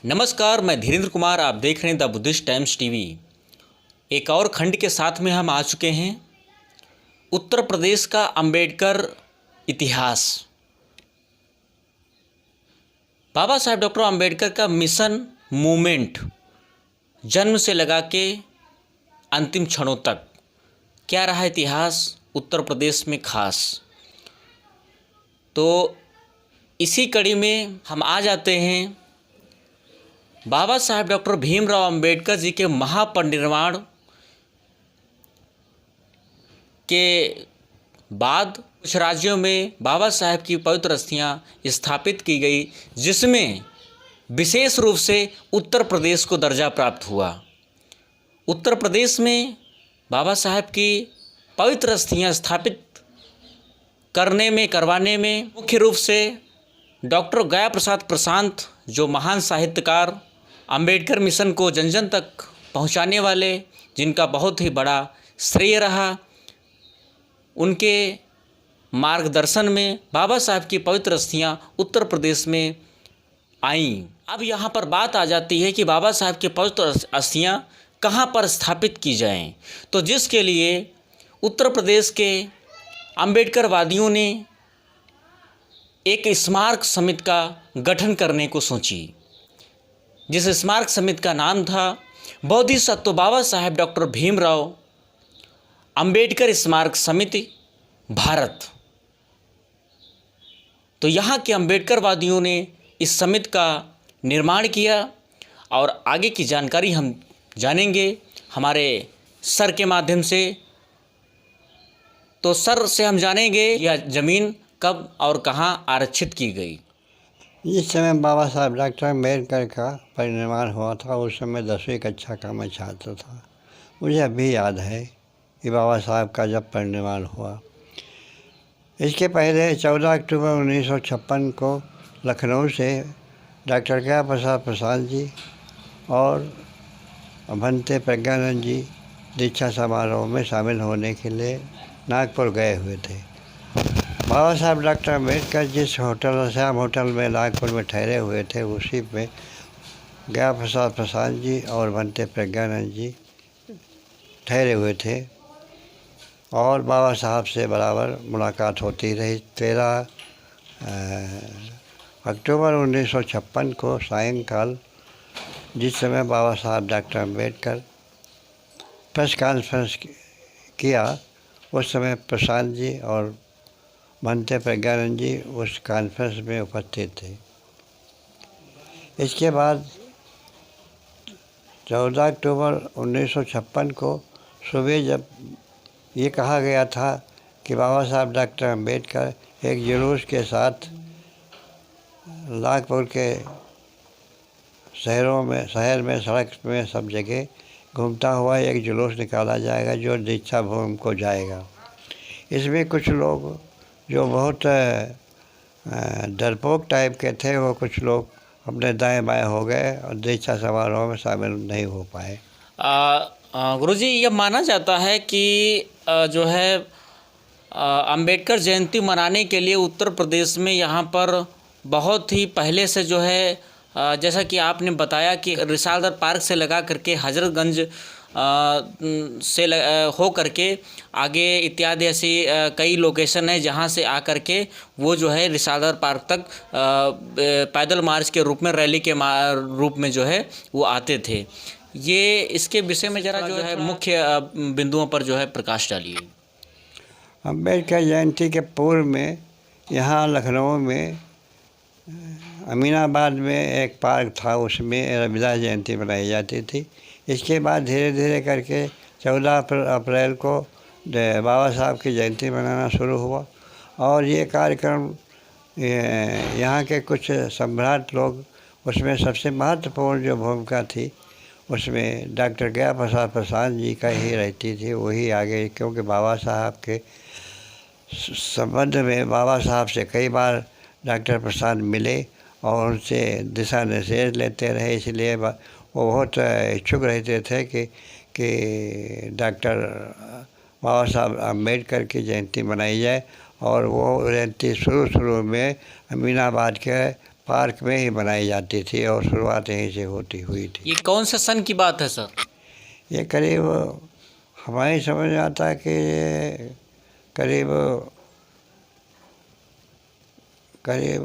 नमस्कार, मैं धीरेन्द्र कुमार। आप देख रहे हैं द बुद्धिस्ट टाइम्स टीवी। एक और खंड के साथ में हम आ चुके हैं। उत्तर प्रदेश का अंबेडकर इतिहास। बाबा साहेब डॉक्टर अंबेडकर का मिशन मूवमेंट जन्म से लगा के अंतिम क्षणों तक क्या रहा इतिहास उत्तर प्रदेश में खास। तो इसी कड़ी में हम आ जाते हैं बाबा साहेब डॉक्टर भीमराव अंबेडकर जी के महापरिनिर्वाण के बाद कुछ राज्यों में बाबा साहेब की पवित्र अस्थियां स्थापित की गई, जिसमें विशेष रूप से उत्तर प्रदेश को दर्जा प्राप्त हुआ। उत्तर प्रदेश में बाबा साहेब की पवित्र अस्थियां स्थापित करवाने में मुख्य रूप से डॉक्टर गया प्रसाद प्रशांत, जो महान साहित्यकार, अंबेडकर मिशन को जन जन तक पहुंचाने वाले, जिनका बहुत ही बड़ा श्रेय रहा, उनके मार्गदर्शन में बाबा साहब की पवित्र अस्थियां उत्तर प्रदेश में आईं। अब यहाँ पर बात आ जाती है कि बाबा साहब की पवित्र अस्थियां कहाँ पर स्थापित की जाएं। तो जिसके लिए उत्तर प्रदेश के अंबेडकरवादियों ने एक स्मारक समिति का गठन करने को सोची, जिस स्मारक समिति का नाम था बोधिसत्व बाबा साहेब डॉक्टर भीमराव अंबेडकर स्मारक समिति भारत। तो यहाँ के अंबेडकरवादियों ने इस समिति का निर्माण किया और आगे की जानकारी हम जानेंगे हमारे सर के माध्यम से। तो सर से हम जानेंगे यह ज़मीन कब और कहाँ आरक्षित की गई। जिस समय बाबा साहब डॉक्टर अम्बेडकर का परिनिर्वाण हुआ था, उस समय 10वीं कक्षा का मैं छात्र था। मुझे अभी याद है कि बाबा साहब का जब परिनिर्वाण हुआ। इसके पहले 14 अक्टूबर 1956 को लखनऊ से डॉक्टर गया प्रसाद प्रशांत जी और भंते प्रज्ञानंद जी दीक्षा समारोह में शामिल होने के लिए नागपुर गए हुए थे। बाबा साहब डॉक्टर अम्बेडकर जिस होटल, श्याम होटल में नागपुर में ठहरे हुए थे, उसी में गया प्रसाद प्रशांत जी और भंते प्रज्ञानंद जी ठहरे हुए थे और बाबा साहब से बराबर मुलाकात होती रही। 13 अक्टूबर 1956 को सायंकाल, जिस समय बाबा साहब डॉक्टर अम्बेडकर प्रेस कॉन्फ्रेंस किया, उस समय प्रशांत जी और भंते प्रज्ञानंद जी उस कॉन्फ्रेंस में उपस्थित थे। इसके बाद 14 अक्टूबर 1956 को सुबह जब ये कहा गया था कि बाबा साहब डॉक्टर अम्बेडकर एक जुलूस के साथ नागपुर के शहर में सड़क में सब जगह घूमता हुआ एक जुलूस निकाला जाएगा जो दीक्षा भूमि को जाएगा। इसमें कुछ लोग जो बहुत डरपोक टाइप के थे, वो कुछ लोग अपने दाएं बाएं हो गए और दीक्षा समारोह में शामिल नहीं हो पाए। गुरुजी, यह माना जाता है कि जो है अंबेडकर जयंती मनाने के लिए उत्तर प्रदेश में यहाँ पर बहुत ही पहले से जो है, जैसा कि आपने बताया कि रिसालदर पार्क से लगा करके हजरतगंज से हो करके आगे इत्यादि ऐसी कई लोकेशन है जहाँ से आकर के वो जो है रिसालदर पार्क तक पैदल मार्च के रूप में, रैली के रूप में जो है वो आते थे। ये इसके विषय में ज़रा जो है मुख्य बिंदुओं पर जो है प्रकाश डालिए। अम्बेडकर जयंती के पूर्व में यहाँ लखनऊ में अमीनाबाद में एक पार्क था, उसमें रविदास जयंती मनाई जाती थी। इसके बाद धीरे धीरे करके 14 अप्रैल को बाबा साहब की जयंती मनाना शुरू हुआ और ये कार्यक्रम यहाँ के कुछ सम्राट लोग, उसमें सबसे महत्वपूर्ण जो भूमिका थी उसमें डॉक्टर गया प्रसाद प्रशांत जी का ही रहती थी। वही आगे, क्योंकि बाबा साहब के संबंध में बाबा साहब से कई बार डॉक्टर प्रसाद मिले और उनसे दिशा निर्देश लेते रहे, इसलिए वो बहुत इच्छुक रहते थे कि डॉक्टर बाबा साहब अम्बेडकर की जयंती मनाई जाए। और वो जयंती शुरू में अमीनाबाद के पार्क में ही बनाई जाती थी और शुरुआत यहीं से होती हुई थी। ये कौन से सन की बात है सर? ये करीब हमारी समझ में आता है कि ये करीब करीब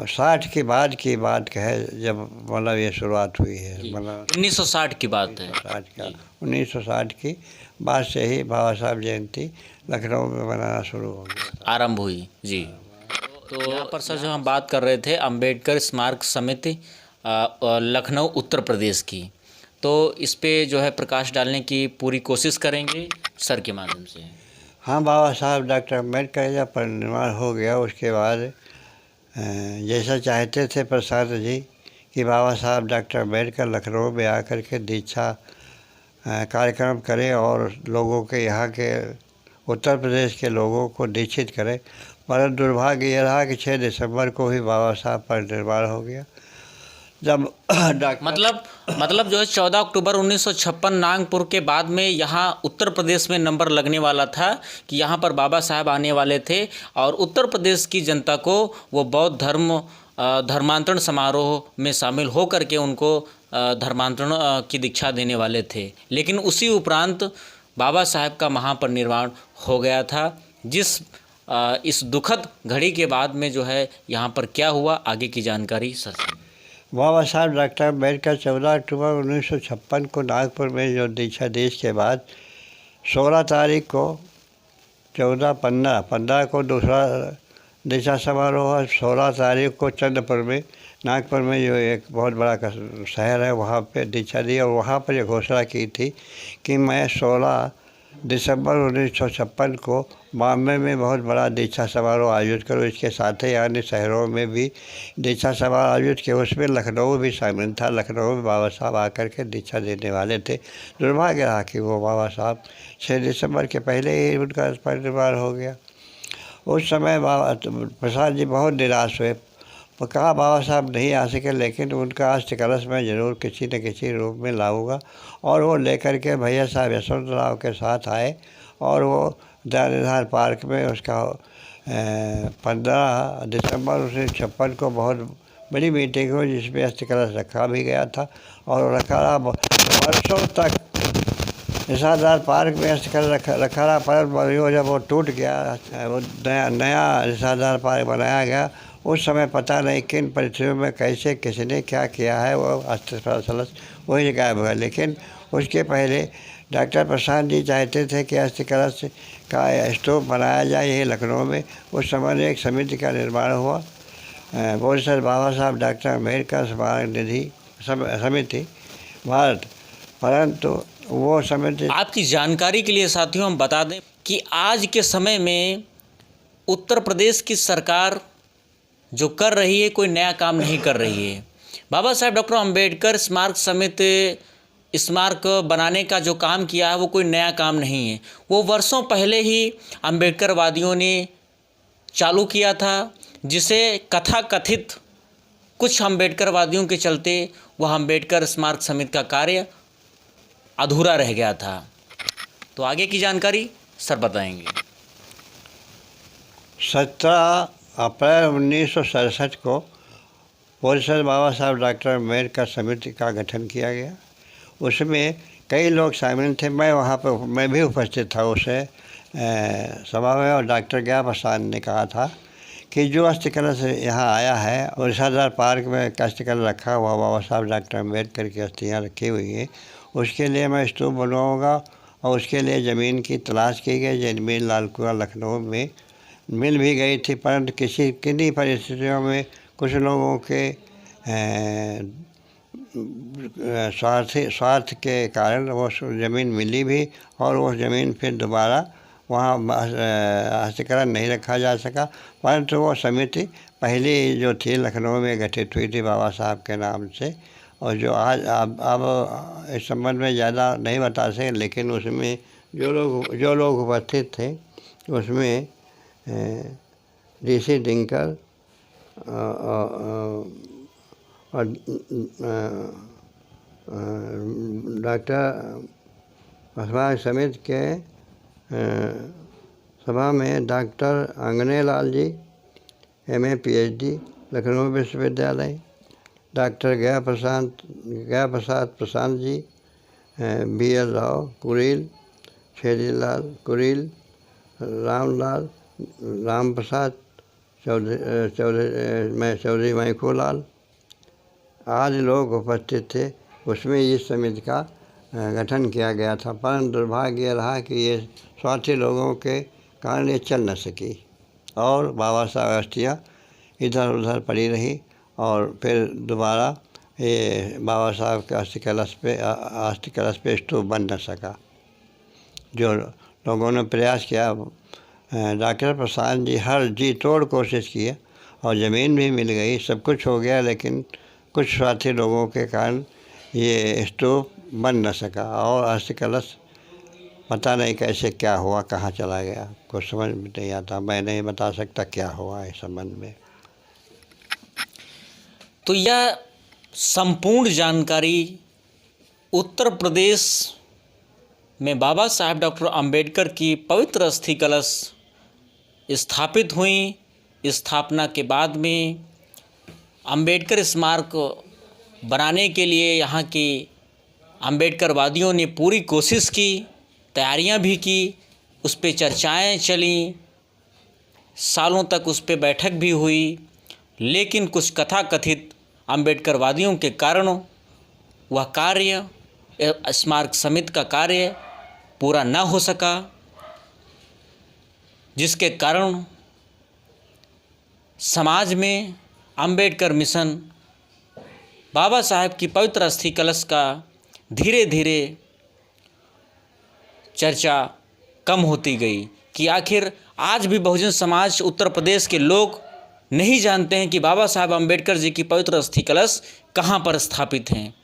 60 के बाद की बात है, जब मतलब ये शुरुआत हुई है। मतलब 1960 की बात है। 1960 की बाद से ही बाबा साहब जयंती लखनऊ में मनाना शुरू हो गया, आरंभ हुई जी। तो यहाँ पर सर जो हम बात कर रहे थे अम्बेडकर स्मारक समिति लखनऊ उत्तर प्रदेश की, तो इस पे जो है प्रकाश डालने की पूरी कोशिश करेंगे सर के माध्यम से। हाँ, बाबा साहब डॉक्टर अम्बेडकर जब परिनिर्वाण हो गया उसके बाद जैसा चाहते थे प्रसाद जी कि बाबा साहब डॉक्टर अम्बेडकर लखनऊ में आकर के दीक्षा कार्यक्रम करें और लोगों के यहाँ के उत्तर प्रदेश के लोगों को दीक्षित करें, पर दुर्भाग्य यह रहा कि 6 दिसंबर को ही बाबा साहब परिनिर्वाण हो गया। जब मतलब जो है 14 अक्टूबर 1956 नागपुर के बाद में यहाँ उत्तर प्रदेश में नंबर लगने वाला था कि यहाँ पर बाबा साहब आने वाले थे और उत्तर प्रदेश की जनता को वो बौद्ध धर्मांतरण समारोह में शामिल हो करके उनको धर्मांतरण की दीक्षा देने वाले थे। लेकिन उसी उपरांत बाबा साहब का महापरिनिर्वाण हो गया था। इस दुखद घड़ी के बाद में जो है यहाँ पर क्या हुआ, आगे की जानकारी सर। बाबा साहब डॉक्टर अम्बेडकर 14 अक्टूबर 1956 को नागपुर में जो दीक्षा देश के बाद 16 तारीख को 15 को दूसरा दीक्षा समारोह है। 16 तारीख को चंद्रपुर में नागपुर में जो एक बहुत बड़ा शहर है वहाँ पे दीक्षा दी और वहाँ पर यह घोषणा की थी कि मैं 16 दिसंबर 1956 को बॉम्बे में बहुत बड़ा दीक्षा समारोह आयोजित करूँ। इसके साथ ही अन्य शहरों में भी दीक्षा समारोह आयोजित किया, उसमें लखनऊ भी शामिल था। लखनऊ में बाबा साहब आकर के दीक्षा देने वाले थे। दुर्भाग्य रहा कि वो बाबा साहब 6 दिसंबर के पहले ही उनका परिनिर्वाण हो गया। उस समय बाबा प्रसाद जी बहुत निराश हुए, कहा बाबा साहब नहीं आ सके, लेकिन उनका अस्थि कलश मैं ज़रूर किसी न किसी रूप में लाऊंगा। और वो लेकर के भैया साहब यशवंत राव के साथ आए और वो दयानिधान पार्क में उसका 15 दिसंबर 1956 को बहुत बड़ी मीटिंग हुई जिसमें अस्थि कलश रखा भी गया था और रखा रहा वर्षों तक। निशादार पार्क में अस्थि कलश रखा रहा, पर जब वो टूट गया, वो नया निशादार पार्क बनाया गया। उस समय पता नहीं किन परिस्थितियों में कैसे किसने क्या किया है, वो अस्थि कलश वही गायब हुआ। लेकिन उसके पहले डॉक्टर प्रसाद जी चाहते थे कि अस्थि कलश का स्तूप बनाया जाए यही लखनऊ में। उस समय एक समिति का निर्माण हुआ, प्रोफेसर बाबा साहब डॉक्टर अम्बेडकर स्मारक निधि समिति भारत, परंतु वो समिति। आपकी जानकारी के लिए साथियों हम बता दें कि आज के समय में उत्तर प्रदेश की सरकार जो कर रही है कोई नया काम नहीं कर रही है। बाबा साहब डॉक्टर अम्बेडकर स्मारक समिति स्मारक बनाने का जो काम किया है वो कोई नया काम नहीं है। वो वर्षों पहले ही अम्बेडकरवादियों ने चालू किया था, जिसे कथाकथित कुछ अम्बेडकरवादियों के चलते वह अम्बेडकर स्मारक समिति का कार्य अधूरा रह गया था। तो आगे की जानकारी सर बताएंगे। 17 अप्रैल 1967 को प्रोफेसर बाबा साहब डॉक्टर अम्बेडकर समिति का गठन किया गया। उसमें कई लोग शामिल थे, मैं भी उपस्थित था उस सभा में। और डॉक्टर ज्ञा प्रसाद ने कहा था कि जो अस्थि कलश यहाँ आया है और निशादार पार्क में अस्थि कलश रखा हुआ बाबा साहब डॉक्टर अम्बेडकर की अस्थियाँ रखी हुई हैं, उसके लिए मैं स्तूप बनवाऊँगा। और उसके लिए ज़मीन की तलाश की गई। ज़मीन लालकुआ लखनऊ में मिल भी गई थी, परंतु किन्हीं परिस्थितियों में कुछ लोगों के स्वार्थ के कारण वो ज़मीन मिली भी और वो ज़मीन फिर दोबारा वहाँ हस्ताक्षर नहीं रखा जा सका। परंतु वो समिति पहली जो थी लखनऊ में गठित हुई थी बाबा साहब के नाम से, और जो आज अब इस संबंध में ज़्यादा नहीं बता सके, लेकिन उसमें जो लोग उपस्थित थे उसमें ऋषि दिनकर और डॉक्टर स्मारक समिति के सभा में डॉक्टर अंगने लाल जी MA PhD, लखनऊ विश्वविद्यालय, डॉक्टर गया प्रसाद प्रशांत जी, BL राव कुरील, छेदीलाल कुरील, राम प्रसाद चौधरी मैखूलाल आदि लोग उपस्थित थे। उसमें इस समिति का गठन किया गया था, परंतु दुर्भाग्य रहा कि ये स्वार्थी लोगों के कारण ये चल न सकी और बाबा साहब अस्थियाँ इधर उधर पड़ी रही और फिर दोबारा ये बाबा साहब के अस्थि कलश पे स्टूप बन न सका। जो लोगों ने प्रयास किया, डॉक्टर प्रसाद जी हर जी तोड़ कोशिश की और ज़मीन भी मिल गई, सब कुछ हो गया, लेकिन कुछ स्वार्थी लोगों के कारण ये स्तूप बन न सका और अस्थि कलश पता नहीं कैसे क्या हुआ, कहाँ चला गया, कुछ समझ में नहीं आता। मैं नहीं बता सकता क्या हुआ इस संबंध में। तो यह संपूर्ण जानकारी उत्तर प्रदेश में बाबा साहेब डॉक्टर अंबेडकर की पवित्र अस्थि कलश स्थापित हुई। स्थापना के बाद में अंबेडकर स्मारक बनाने के लिए यहाँ के अंबेडकरवादियों ने पूरी कोशिश की, तैयारियां भी की, उस पे चर्चाएं चलीं, सालों तक उस पे बैठक भी हुई, लेकिन कुछ कथाकथित अंबेडकरवादियों के कारण वह कार्य, स्मारक समिति का कार्य पूरा न हो सका, जिसके कारण समाज में अंबेडकर मिशन बाबा साहेब की पवित्र अस्थि कलश का धीरे धीरे चर्चा कम होती गई कि आखिर आज भी बहुजन समाज उत्तर प्रदेश के लोग नहीं जानते हैं कि बाबा साहेब अंबेडकर जी की पवित्र अस्थि कलश कहाँ पर स्थापित हैं।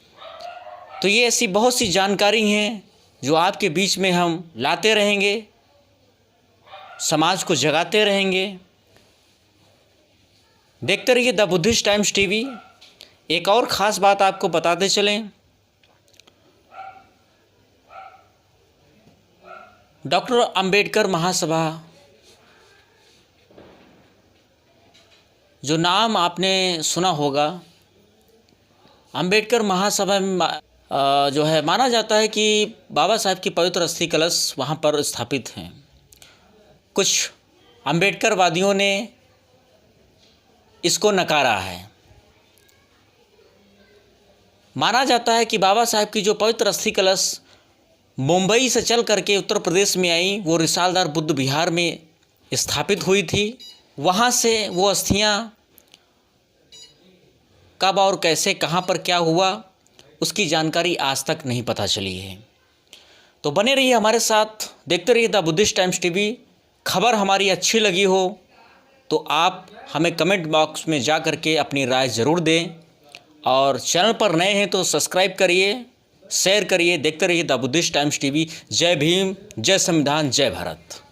तो ये ऐसी बहुत सी जानकारी हैं जो आपके बीच में हम लाते रहेंगे, समाज को जगाते रहेंगे। देखते रहिए द बुद्धिस्ट टाइम्स टीवी। एक और ख़ास बात आपको बताते चलें, डॉक्टर अंबेडकर महासभा, जो नाम आपने सुना होगा, अंबेडकर महासभा में जो है माना जाता है कि बाबा साहब की पवित्र अस्थि कलश वहाँ पर स्थापित हैं। कुछ अंबेडकरवादियों ने इसको नकारा है। माना जाता है कि बाबा साहब की जो पवित्र अस्थि कलश मुंबई से चल करके उत्तर प्रदेश में आई, वो रिसालदार बुद्ध विहार में स्थापित हुई थी। वहाँ से वो अस्थियाँ कब और कैसे, कहाँ पर क्या हुआ, उसकी जानकारी आज तक नहीं पता चली है। तो बने रहिए हमारे साथ, देखते रहिए द बुद्धिस्ट टाइम्स टीवी। खबर हमारी अच्छी लगी हो तो आप हमें कमेंट बॉक्स में जा करके अपनी राय ज़रूर दें, और चैनल पर नए हैं तो सब्सक्राइब करिए, शेयर करिए। देखते रहिए द बुद्धिस्ट टाइम्स टीवी। जय भीम, जय संविधान, जय भारत।